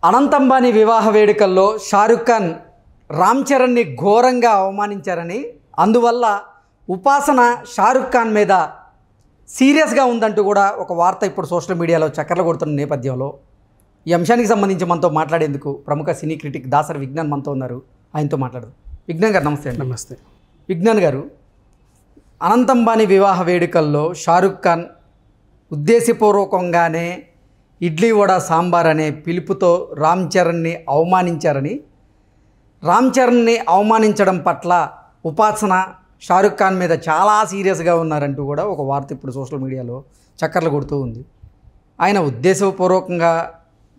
అనంత్ అంబానీ వివాహ వేడుకల్లో షారుఖ్ ఖాన్ రామ్ చరణ్ని ఘోరంగా అవమానించారని, అందువల్ల ఉపాసన షారుఖ్ ఖాన్ మీద సీరియస్గా ఉందంటూ కూడా ఒక వార్త ఇప్పుడు సోషల్ మీడియాలో చక్కర్లు కొడుతున్న నేపథ్యంలో ఈ అంశానికి సంబంధించి మనతో మాట్లాడేందుకు ప్రముఖ సినీ క్రిటిక్ దాసరి విజ్ఞాన్ మనతో ఉన్నారు. ఆయనతో మాట్లాడదు. విజ్ఞాన్ గారు నమస్తే అండి. నమస్తే. విజ్ఞాన్ గారు, అనంత్ అంబానీ వివాహ వేడుకల్లో షారుఖ్ ఖాన్ ఉద్దేశపూర్వకంగానే ఇడ్లీ వడ సాంబార్ అనే పిలుపుతో రామ్ చరణ్ని అవమానించారని, రామ్ చరణ్ని అవమానించడం పట్ల ఉపాసన షారుఖ్ ఖాన్ మీద చాలా సీరియస్గా ఉన్నారంటూ కూడా ఒక వార్త ఇప్పుడు సోషల్ మీడియాలో చక్కర్లు కొడుతూ ఉంది. ఆయన ఉద్దేశపూర్వకంగా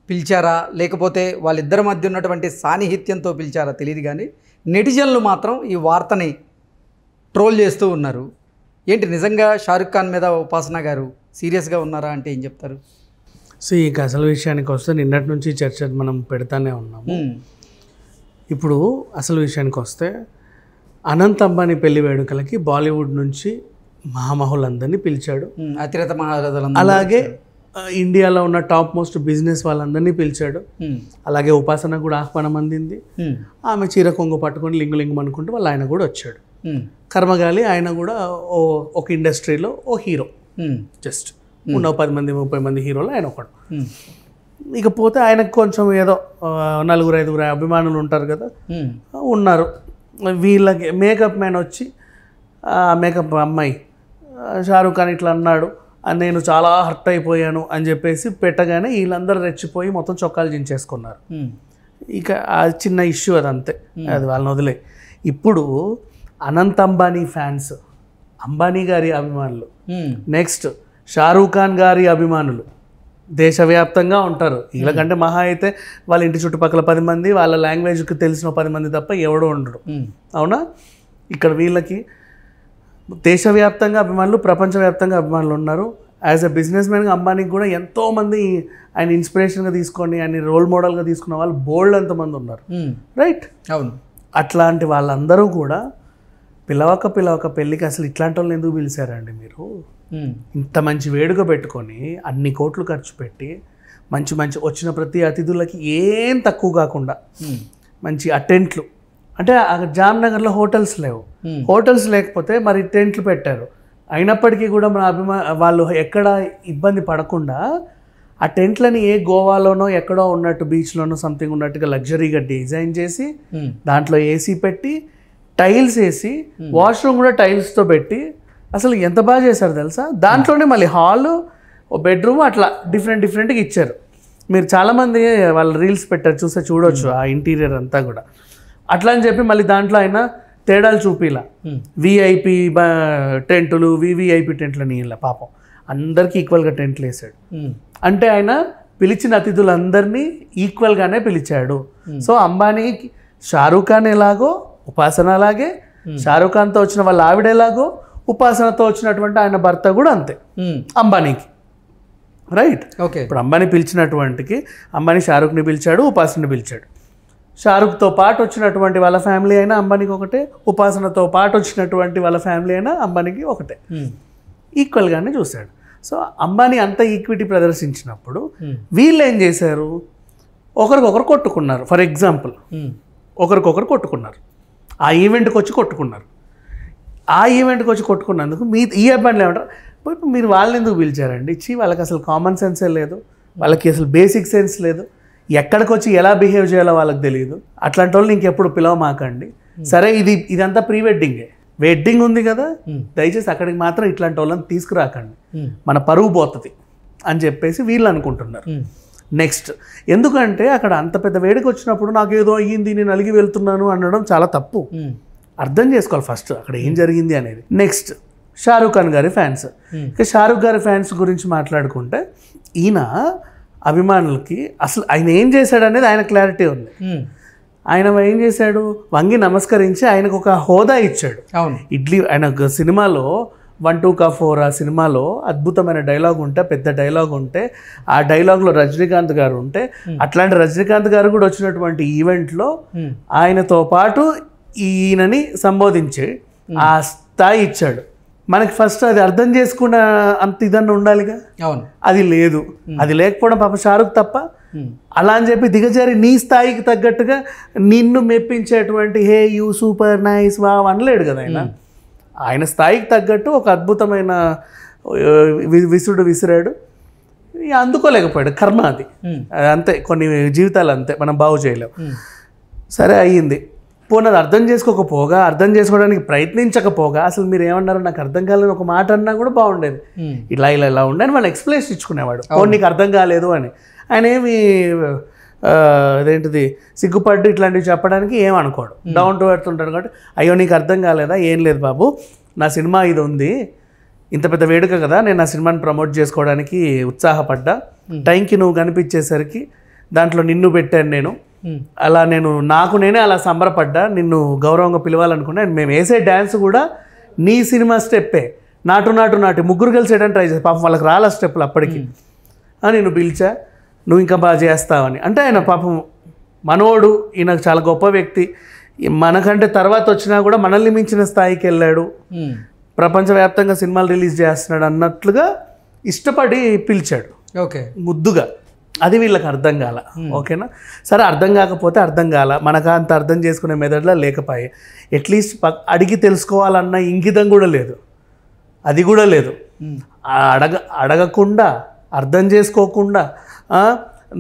పిలిచారా లేకపోతే వాళ్ళిద్దరి మధ్య ఉన్నటువంటి సాన్నిహిత్యంతో పిలిచారా తెలియదు, కానీ నెటిజన్లు మాత్రం ఈ వార్తని ట్రోల్ చేస్తూ ఉన్నారు. ఏంటి నిజంగా షారుఖ్ ఖాన్ మీద ఉపాసన గారు సీరియస్గా ఉన్నారా అంటే ఏం చెప్తారు? సో ఈ అసలు విషయానికి వస్తే నిన్నటి నుంచి చర్చ మనం పెడతానే ఉన్నాము. ఇప్పుడు అసలు విషయానికి వస్తే అనంత్ అంబానీ పెళ్లి వేడుకలకి బాలీవుడ్ నుంచి మహామహులందరినీ పిలిచాడు. అతిరథ మహారథులు, అలాగే ఇండియాలో ఉన్న టాప్ మోస్ట్ బిజినెస్ వాళ్ళందరినీ పిలిచాడు. అలాగే ఉపాసన కూడా ఆహ్వానం అందింది. ఆమె చీర కొంగు పట్టుకొని లింగు అనుకుంటూ వాళ్ళు ఆయన కూడా వచ్చాడు. కర్మగాలి ఆయన కూడా ఒక ఇండస్ట్రీలో ఓ హీరో, జస్ట్ ఉన్న 10 మంది 30 మంది హీరోలు ఆయన ఒకడు. ఇకపోతే ఆయనకు కొంచెం ఏదో 4-5 అభిమానులు ఉంటారు కదా, ఉన్నారు. వీళ్ళకి మేకప్ మ్యాన్ వచ్చి మేకప్ అమ్మాయి షారుఖ్ ఖాన్ ఇట్లా అన్నాడు అని నేను చాలా హర్ట్ అయిపోయాను అని చెప్పేసి పెట్టగానే వీళ్ళందరూ రెచ్చిపోయి మొత్తం చొక్కాలు చించేసుకున్నారు. ఇక ఆ చిన్న ఇష్యూ అదంతే, అది వాళ్ళని వదిలే. ఇప్పుడు అనంత్ అంబానీ ఫ్యాన్స్, అంబానీ గారి అభిమానులు, నెక్స్ట్ షారూఖ్ ఖాన్ గారి అభిమానులు దేశవ్యాప్తంగా ఉంటారు. వీళ్ళకంటే మహా అయితే వాళ్ళ ఇంటి చుట్టుపక్కల 10 మంది, వాళ్ళ లాంగ్వేజ్కి తెలిసిన 10 మంది తప్ప ఎవడో ఉండడు, అవునా? ఇక్కడ వీళ్ళకి దేశవ్యాప్తంగా అభిమానులు, ప్రపంచవ్యాప్తంగా అభిమానులు ఉన్నారు. యాజ్ ఎ బిజినెస్ మ్యాన్గా అంబానీకి కూడా ఎంతోమంది ఆయన ఇన్స్పిరేషన్గా తీసుకొని ఆయన రోల్ మోడల్గా తీసుకున్న వాళ్ళు బోల్డ్ ఎంతమంది ఉన్నారు, రైట్? అవును. అట్లాంటి వాళ్ళందరూ కూడా పిలవక పెళ్ళికి అసలు ఇట్లాంటి వాళ్ళని ఎందుకు పిలిచారండి మీరు? ఇంత మంచి వేడుక పెట్టుకొని అన్ని కోట్లు ఖర్చు పెట్టి మంచి వచ్చిన ప్రతి అతిథులకి ఏం తక్కువ కాకుండా మంచి టెంట్లు, అంటే జామ్నగర్లో హోటల్స్ లేవు, హోటల్స్ లేకపోతే మరి టెంట్లు పెట్టారు. అయినప్పటికీ కూడా మన వాళ్ళు ఎక్కడ ఇబ్బంది పడకుండా ఆ టెంట్లని ఏ గోవాలోనో ఎక్కడో ఉన్నట్టు బీచ్లోనో సంథింగ్ ఉన్నట్టుగా లగ్జరీగా డిజైన్ చేసి దాంట్లో ఏసీ పెట్టి టైల్స్ వేసి వాష్రూమ్ కూడా టైల్స్తో పెట్టి అసలు ఎంత బాగా చేశారు తెలుసా? దాంట్లోనే మళ్ళీ హాలు, ఓ బెడ్రూమ్ అట్లా డిఫరెంట్గా ఇచ్చారు. మీరు చాలామంది వాళ్ళు రీల్స్ పెట్టారు, చూడొచ్చు ఆ ఇంటీరియర్ అంతా కూడా. అట్లా అని చెప్పి మళ్ళీ దాంట్లో ఆయన తేడాలు చూపిలా, విఐపి టెంట్లు వివిఐపి టెంట్లని ఇలా పాపం అందరికీ ఈక్వల్గా టెంట్లు వేసాడు. అంటే ఆయన పిలిచిన అతిథులందరినీ ఈక్వల్గానే పిలిచాడు. సో అంబానీకి షారూఖ్ ఖాన్ ఎలాగో ఉపాసన అలాగే, షారూఖ్ ఖాన్తో వచ్చిన వాళ్ళ ఆవిడ ఎలాగో ఉపాసనతో వచ్చినటువంటి ఆయన భర్త కూడా అంతే అంబానీకి, రైట్? ఓకే. ఇప్పుడు అంబానీ పిలిచినటువంటికి అంబానీ షారూఖ్ని పిలిచాడు, ఉపాసనని పిలిచాడు. షారూఖ్తో పాటు వచ్చినటువంటి వాళ్ళ ఫ్యామిలీ అయినా అంబానీకి ఒకటే, ఉపాసనతో పాటు వచ్చినటువంటి వాళ్ళ ఫ్యామిలీ అయినా అంబానీకి ఒకటే, ఈక్వల్గానే చూశాడు. సో అంబానీ అంత ఈక్విటీ ప్రదర్శించినప్పుడు వీళ్ళు ఏం చేశారు? ఒకరికొకరు కొట్టుకున్నారు. ఫర్ ఎగ్జాంపుల్ ఒకరికొకరు కొట్టుకున్నారు, ఆ ఈవెంట్కి వచ్చి కొట్టుకున్నారు. ఆ ఈవెంట్కి వచ్చి కొట్టుకున్నందుకు ఈ అబ్బాయిలు ఏమంటారు? ఇప్పుడు మీరు వాళ్ళని ఎందుకు పిలిచారండి? వాళ్ళకి అసలు కామన్ సెన్సే లేదు, వాళ్ళకి అసలు బేసిక్ సెన్స్ లేదు, ఎక్కడికి వచ్చి ఎలా బిహేవ్ చేయాలో వాళ్ళకి తెలియదు. అట్లాంటి వాళ్ళని ఇంకెప్పుడు పిలవమాకండి. సరే ఇదంతా ప్రీ వెడ్డింగ్ ఉంది కదా, దయచేసి అక్కడికి మాత్రం ఇట్లాంటి వాళ్ళని తీసుకురాకండి, మన పరువు పోతుంది అని చెప్పేసి వీళ్ళు అనుకుంటున్నారు. నెక్స్ట్, ఎందుకంటే అక్కడ అంత పెద్ద వేడికి వచ్చినప్పుడు నాకు ఏదో అయ్యింది, నేను అలిగి వెళ్తున్నాను అనడం చాలా తప్పు. అర్థం చేసుకోవాలి ఫస్ట్ అక్కడ ఏం జరిగింది అనేది. నెక్స్ట్, షారూఖ్ ఖాన్ గారి ఫ్యాన్స్. ఇక షారూఖ్ గారి ఫ్యాన్స్ గురించి మాట్లాడుకుంటే ఈయన అభిమానులకి అసలు ఆయన ఏం చేశాడు అనేది ఆయన క్లారిటీ ఉంది. ఆయన ఏం చేశాడు? వంగి నమస్కరించి ఆయనకు ఒక హోదా ఇచ్చాడు. ఇడ్లీ ఆయన సినిమాలో 1 2 का 4 ఆ సినిమాలో అద్భుతమైన డైలాగ్ ఉంటే, పెద్ద డైలాగ్ ఉంటే, ఆ డైలాగ్లో రజనీకాంత్ గారు ఉంటే, అట్లాంటి రజనీకాంత్ గారు కూడా వచ్చినటువంటి ఈవెంట్లో ఆయనతో పాటు ఈయనని సంబోధించి ఆ స్థాయి ఇచ్చాడు. మనకి ఫస్ట్ అది అర్థం చేసుకున్న అంత ఇదన్న ఉండాలిగా, అది లేదు. అది లేకపోవడం పాప షారుఖ్ తప్ప అలా అని చెప్పి దిగజారి నీ స్థాయికి తగ్గట్టుగా నిన్ను మెప్పించేటువంటి hey you super nice wow అనలేడు కదా ఆయన స్థాయికి తగ్గట్టు ఒక అద్భుతమైన విసుడు విసిరాడు, అందుకోలేకపోయాడు. కర్మ అది అంతే, కొన్ని జీవితాలు అంతే, మనం బాగు చేయలేం. సరే అయ్యింది. పోనీ అది అర్థం చేసుకోకపోగా, అర్థం చేసుకోవడానికి ప్రయత్నించకపోగా, అసలు మీరు ఏమన్నారు నాకు అర్థం కాలేదని ఒక మాట అన్నా కూడా బాగుండేది. ఇలా ఇలా ఇలా ఉండే అని వాళ్ళు ఎక్స్ప్లెయిన్ ఇచ్చుకునేవాడు. పోనీ నీకు అర్థం కాలేదు అని. ఆయన ఏమి అదేంటిది సిగ్గుపడ్డు ఇట్లాంటివి చెప్పడానికి ఏమనుకోడు, డౌన్ టు ఎర్త్ ఉంటాడు. కాబట్టి అయ్యో నీకు అర్థం కాలేదా, ఏం లేదు బాబు, నా సినిమా ఇది ఉంది, ఇంత పెద్ద వేడుక కదా, నేను నా సినిమాని ప్రమోట్ చేసుకోవడానికి ఉత్సాహపడ్డా, టైంకి నువ్వు కనిపించేసరికి దాంట్లో నిన్ను పెట్టాను నేను, అలా నేను నాకు నేనే అలా సంబరపడ్డా, నిన్ను గౌరవంగా పిలవాలనుకున్నా. మేము వేసే డ్యాన్స్ కూడా నీ సినిమా స్టెప్పే, నాటు నాటు నాటి ముగ్గురు కలిసి వేయడానికి ట్రై చేసి పాపం వాళ్ళకి రాలే స్టెప్పులు అప్పటికి, నేను పిలిచా, నువ్వు ఇంకా బాగా చేస్తావని. అంటే ఆయన పాపం మనోడు, ఈయన చాలా గొప్ప వ్యక్తి, మనకంటే తర్వాత వచ్చినా కూడా మనల్ని మించిన స్థాయికి వెళ్ళాడు, ప్రపంచవ్యాప్తంగా సినిమాలు రిలీజ్ చేస్తున్నాడు అన్నట్లుగా ఇష్టపడి పిలిచాడు. ఓకే, ముద్దుగా. అది వీళ్ళకి అర్థం కాల. ఓకేనా, సరే అర్థం కాకపోతే అర్థం కాల, మనకు అంత అర్థం చేసుకునే మెదడులో లేకపోయే, అట్లీస్ట్ అడిగి తెలుసుకోవాలన్న ఇంగితం కూడా లేదు, అది కూడా లేదు. అడగకుండా, అర్థం చేసుకోకుండా,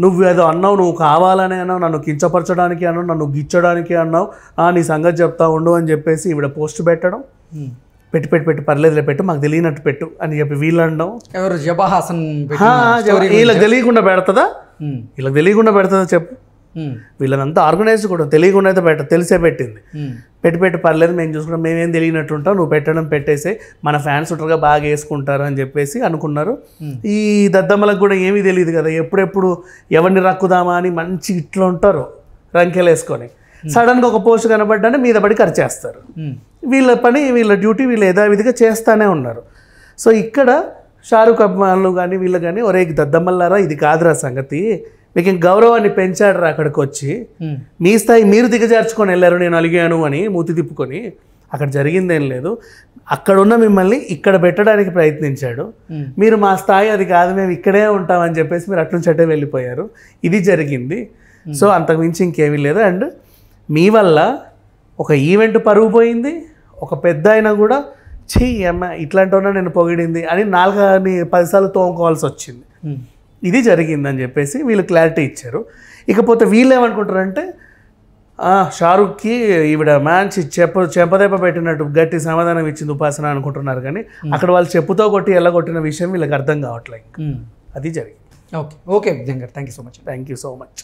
నువ్వు ఏదో అన్నావు, నువ్వు కావాలని అన్నావు, నన్ను కించపరచడానికి అన్నావు, నన్ను గిచ్చడానికి అన్నావు, నీ సంగతి చెప్తా ఉండు అని చెప్పేసి ఈవిడ పోస్ట్ పెట్టడం, పెట్టి పర్లేదులే పెట్టు, మాకు తెలియనట్టు పెట్టు అని చెప్పి వీళ్ళు అనడం. ఎవరు జబహాసన్ వీళ్ళకి తెలియకుండా పెడతదా, వీళ్ళకి తెలియకుండా పెడతదా చెప్పు. వీళ్ళనంతా ఆర్గనైజ్ కూడా తెలియకుండా అయితే తెలిసే పెట్టింది. పెట్టి పర్లేదు మేము చూసుకుంటాం, మేమేం తెలియనట్టు ఉంటాం, నువ్వు పెట్టేసే, మన ఫ్యాన్స్ ఉంటారుగా బాగా వేసుకుంటారు అని చెప్పేసి అనుకున్నారు. ఈ దద్దమ్మలకు కూడా ఏమీ తెలియదు కదా, ఎప్పుడెప్పుడు ఎవరిని రక్కుదామా అని మంచి ఇట్లా ఉంటారు రంకెలు వేసుకొని. సడన్గా ఒక పోస్ట్ కనబడ్డానే మీద పడి ఖర్చేస్తారు. వీళ్ళ పని, వీళ్ళ డ్యూటీ వీళ్ళు యథావిధిగా చేస్తూనే ఉన్నారు. సో ఇక్కడ షారుఖ్ అభిమానులు కానీ వీళ్ళు కానీ, ఒరే దద్దమ్మల్లారా ఇది కాదురా సంగతి, మీకు గౌరవాన్ని పెంచాడు రా అక్కడికి వచ్చి, మీ స్థాయి మీరు దిగజార్చుకొని వెళ్ళారు, నేను అలిగాను అని మూతి తిప్పుకొని. అక్కడ జరిగిందేం లేదు, అక్కడున్న మిమ్మల్ని ఇక్కడ పెట్టడానికి ప్రయత్నించాడు, మీరు మా స్థాయి అది కాదు, మేము ఇక్కడే ఉంటామని చెప్పేసి మీరు అట్నుంచి అట్టే వెళ్ళిపోయారు, ఇది జరిగింది. సో అంతకుమించి ఇంకేమీ లేదు. అండ్ మీ వల్ల ఒక ఈవెంట్ పరుగు పోయింది, ఒక పెద్ద అయినా కూడా ఛీ అమ్మ ఇట్లాంటి ఉన్నా నేను పొగిడింది అని 4-10 సార్లు తోముకోవాల్సి వచ్చింది. ఇది జరిగిందని చెప్పేసి వీళ్ళు క్లారిటీ ఇచ్చారు. ఇకపోతే వీళ్ళు ఏమనుకుంటారంటే షారుఖ్కి ఈవిడ మంచి చెంపదెబ్బ పెట్టినట్టు గట్టి సమాధానం ఇచ్చింది ఉపాసన అనుకుంటున్నారు, కానీ అక్కడ వాళ్ళు చెప్పుతో కొట్టి ఎలా కొట్టిన విషయం వీళ్ళకి అర్థం కావట్లేదు. అది జరిగింది. Okay, thank you so much. Thank you so much.